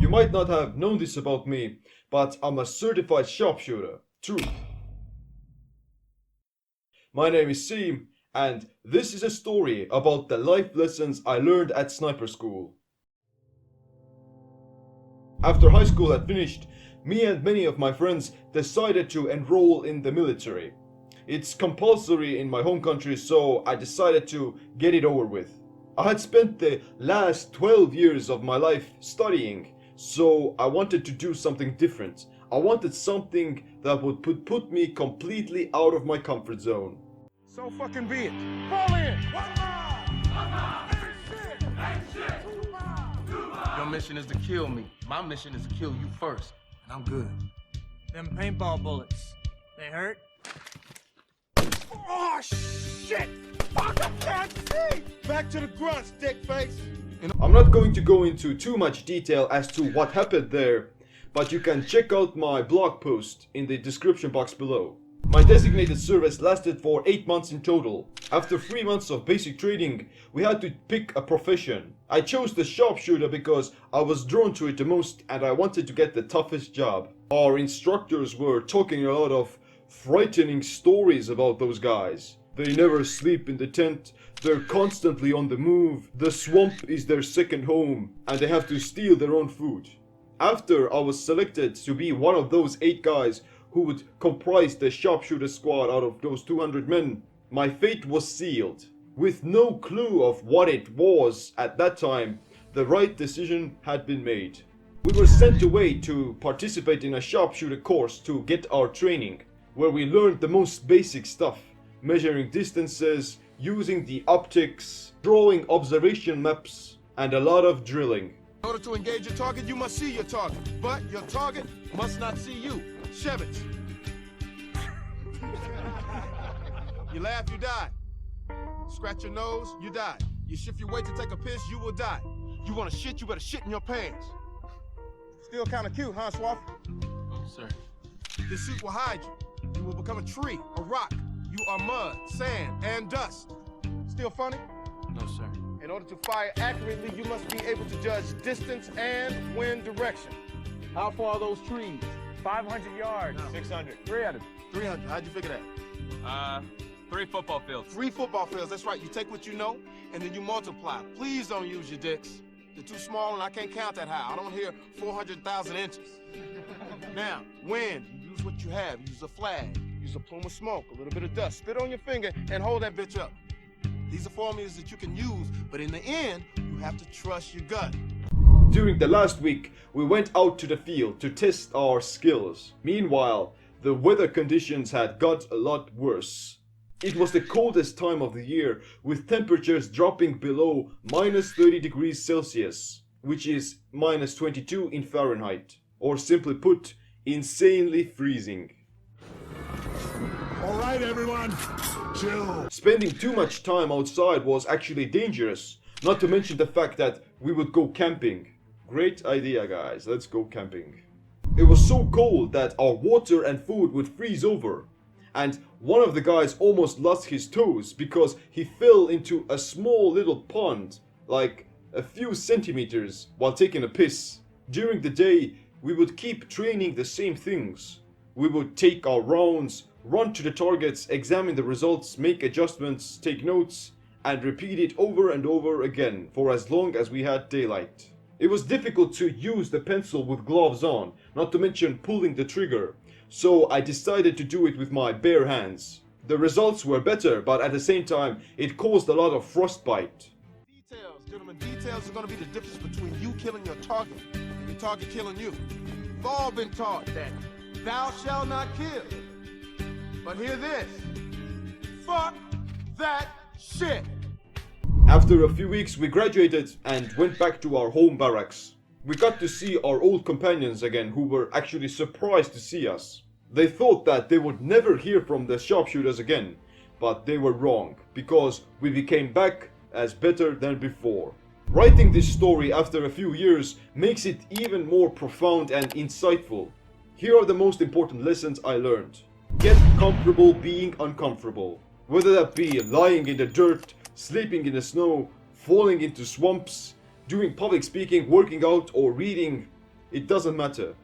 You might not have known this about me, but I'm a certified sharpshooter. Truth. My name is Seem, and this is a story about the life lessons I learned at sniper school. After high school had finished, me and many of my friends decided to enroll in the military. It's compulsory in my home country, so I decided to get it over with. I had spent the last 12 years of my life studying, so I wanted to do something different. I wanted something that would put me completely out of my comfort zone. So fucking be it. Fall in! Your mission is to kill me. My mission is to kill you first. And I'm good. Them paintball bullets, they hurt? Oh, shit! Fuck, I can't see! Back to the grunts, dick face! I'm not going to go into too much detail as to what happened there, but you can check out my blog post in the description box below. My designated service lasted for 8 months in total. After 3 months of basic training, we had to pick a profession. I chose the sharpshooter because I was drawn to it the most and I wanted to get the toughest job. Our instructors were talking a lot of frightening stories about those guys. They never sleep in the tent, they're constantly on the move, the swamp is their second home, and they have to steal their own food. After I was selected to be one of those 8 guys who would comprise the sharpshooter squad out of those 200 men, my fate was sealed. With no clue of what it was at that time, the right decision had been made. We were sent away to participate in a sharpshooter course to get our training, where we learned the most basic stuff, measuring distances, using the optics, drawing observation maps, and a lot of drilling. In order to engage your target, you must see your target, but your target must not see you. Shevitz. You laugh, you die. Scratch your nose, you die. You shift your weight to take a piss, you will die. You want to shit, you better shit in your pants. Still kind of cute, huh, Swaff? Oh, sir. This suit will hide you. You will become a tree, a rock. You are mud, sand, and dust. Still funny? No, sir. In order to fire accurately, you must be able to judge distance and wind direction. How far are those trees? 500 yards. No. 600. 300. 300. How'd you figure that? 3 football fields. 3 football fields. That's right. You take what you know, and then you multiply. Please don't use your dicks. They're too small, and I can't count that high. I don't hear 400,000 inches. Now, wind. You use what you have. Use a flag. Use a plume of smoke, a little bit of dust. Spit on your finger and hold that bitch up. These are formulas that you can use, but in the end, you have to trust your gut. During the last week, we went out to the field to test our skills. Meanwhile, the weather conditions had got a lot worse. It was the coldest time of the year, with temperatures dropping below minus 30 degrees Celsius, which is minus 22 in Fahrenheit, or simply put, insanely freezing. All right, everyone, chill. Spending too much time outside was actually dangerous, not to mention the fact that we would go camping. Great idea, guys, let's go camping. It was so cold that our water and food would freeze over, and one of the guys almost lost his toes because he fell into a small little pond, like a few centimeters, while taking a piss. During the day, we would keep training the same things. We would take our rounds, run to the targets, examine the results, make adjustments, take notes, and repeat it over and over again for as long as we had daylight. It was difficult to use the pencil with gloves on, not to mention pulling the trigger, so I decided to do it with my bare hands. The results were better, but at the same time, it caused a lot of frostbite. Details, gentlemen, details are going to be the difference between you killing your target and your target killing you. We've all been taught that thou shalt not kill. But hear this, fuck that shit. After a few weeks, we graduated and went back to our home barracks. We got to see our old companions again, who were actually surprised to see us. They thought that they would never hear from the sharpshooters again, but they were wrong, because we became back as better than before. Writing this story after a few years makes it even more profound and insightful. Here are the most important lessons I learned. Get comfortable being uncomfortable. Whether that be lying in the dirt, sleeping in the snow, falling into swamps, doing public speaking, working out, or reading, it doesn't matter.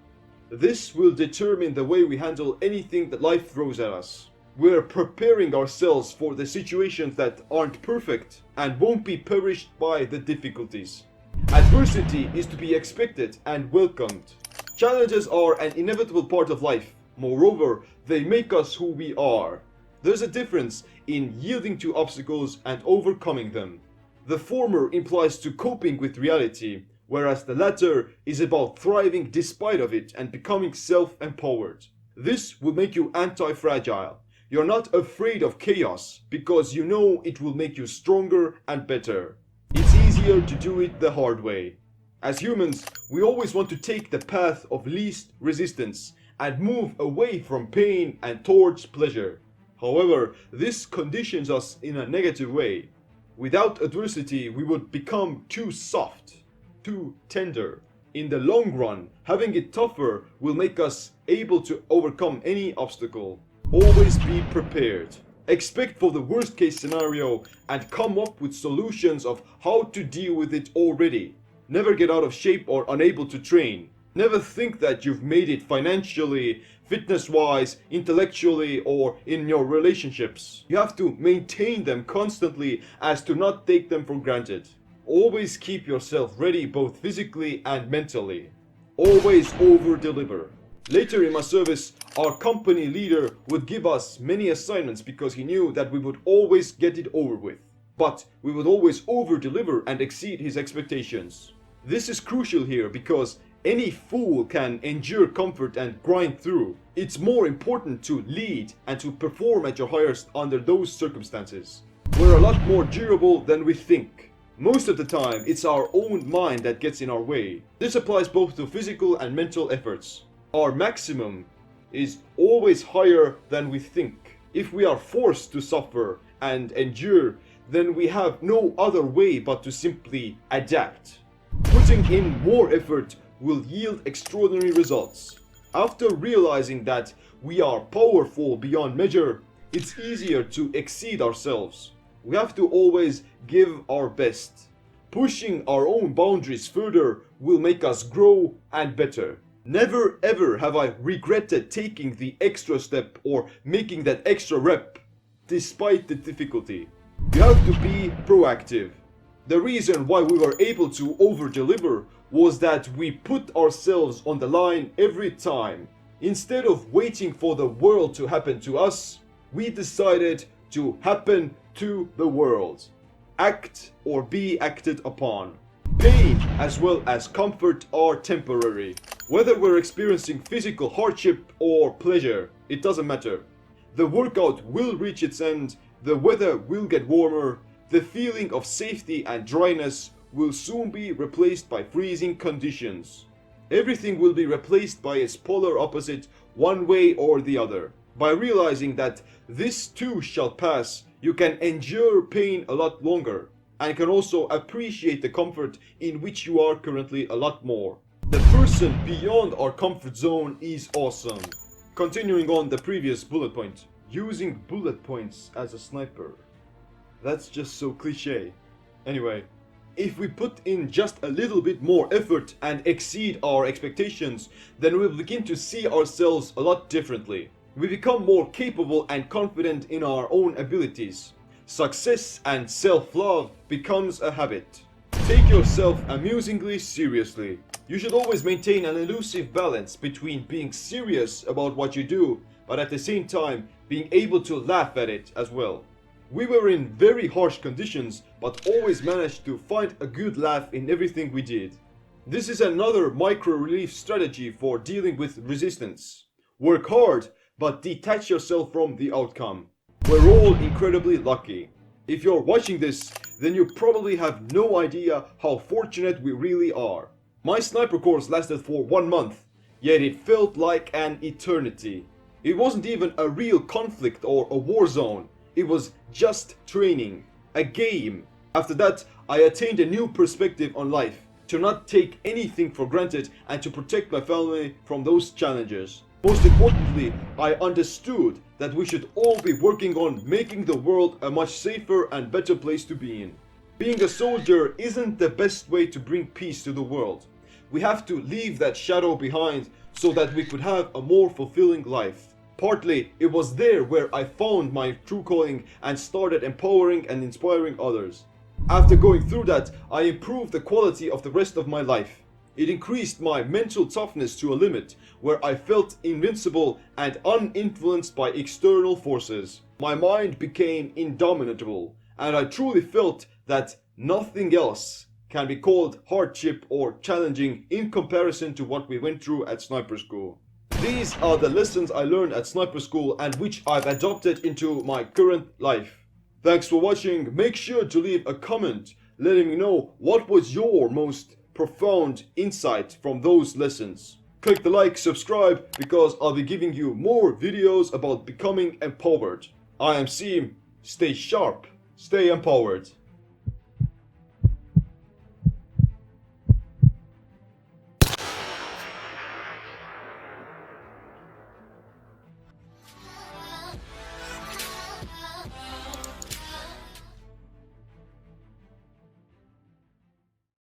This will determine the way we handle anything that life throws at us. We're preparing ourselves for the situations that aren't perfect and won't be perished by the difficulties. Adversity is to be expected and welcomed. Challenges are an inevitable part of life. Moreover, they make us who we are. There's a difference in yielding to obstacles and overcoming them. The former implies to coping with reality, whereas the latter is about thriving despite of it and becoming self-empowered. This will make you anti-fragile. You're not afraid of chaos because you know it will make you stronger and better. It's easier to do it the hard way. As humans, we always want to take the path of least resistance and move away from pain and towards pleasure. However, this conditions us in a negative way. Without adversity, we would become too soft, too tender. In the long run, having it tougher will make us able to overcome any obstacle. Always be prepared. Expect for the worst case scenario and come up with solutions of how to deal with it already. Never get out of shape or unable to train. Never think that you've made it financially, fitness-wise, intellectually, or in your relationships. You have to maintain them constantly as to not take them for granted. Always keep yourself ready both physically and mentally. Always over-deliver. Later in my service, our company leader would give us many assignments because he knew that we would always get it over with. But we would always over-deliver and exceed his expectations. This is crucial here because any fool can endure comfort and grind through. It's more important to lead and to perform at your highest under those circumstances. We're a lot more durable than we think. Most of the time, it's our own mind that gets in our way. This applies both to physical and mental efforts. Our maximum is always higher than we think. If we are forced to suffer and endure, then we have no other way but to simply adapt. Putting in more effort will yield extraordinary results. After realizing that we are powerful beyond measure, it's easier to exceed ourselves. We have to always give our best. Pushing our own boundaries further will make us grow and better. Never ever have I regretted taking the extra step or making that extra rep, despite the difficulty. You have to be proactive. The reason why we were able to over-deliver was that we put ourselves on the line every time. Instead of waiting for the world to happen to us, we decided to happen to the world. Act or be acted upon. Pain as well as comfort are temporary. Whether we're experiencing physical hardship or pleasure, it doesn't matter. The workout will reach its end, the weather will get warmer, the feeling of safety and dryness will soon be replaced by freezing conditions. Everything will be replaced by its polar opposite one way or the other. By realizing that this too shall pass, you can endure pain a lot longer and can also appreciate the comfort in which you are currently a lot more. The person beyond our comfort zone is awesome. Continuing on the previous bullet point, using bullet points as a sniper. That's just so cliche. Anyway, if we put in just a little bit more effort and exceed our expectations, then we'll begin to see ourselves a lot differently. We become more capable and confident in our own abilities. Success and self-love becomes a habit. Take yourself amusingly seriously. You should always maintain an elusive balance between being serious about what you do, but at the same time being able to laugh at it as well. We were in very harsh conditions, but always managed to find a good laugh in everything we did. This is another micro-relief strategy for dealing with resistance. Work hard, but detach yourself from the outcome. We're all incredibly lucky. If you're watching this, then you probably have no idea how fortunate we really are. My sniper course lasted for 1 month, yet it felt like an eternity. It wasn't even a real conflict or a war zone. It was just training, a game. After that, I attained a new perspective on life, to not take anything for granted and to protect my family from those challenges. Most importantly, I understood that we should all be working on making the world a much safer and better place to be in. Being a soldier isn't the best way to bring peace to the world. we have to leave that shadow behind so that we could have a more fulfilling life. Partly, it was there where I found my true calling and started empowering and inspiring others. After going through that, I improved the quality of the rest of my life. It increased my mental toughness to a limit where I felt invincible and uninfluenced by external forces. My mind became indomitable, and I truly felt that nothing else can be called hardship or challenging in comparison to what we went through at sniper school. These are the lessons I learned at sniper school and which I've adopted into my current life. Thanks for watching. Make sure to leave a comment letting me know what was your most profound insight from those lessons. Click the like, subscribe, because I'll be giving you more videos about becoming empowered. I am Seem. Stay sharp, stay empowered.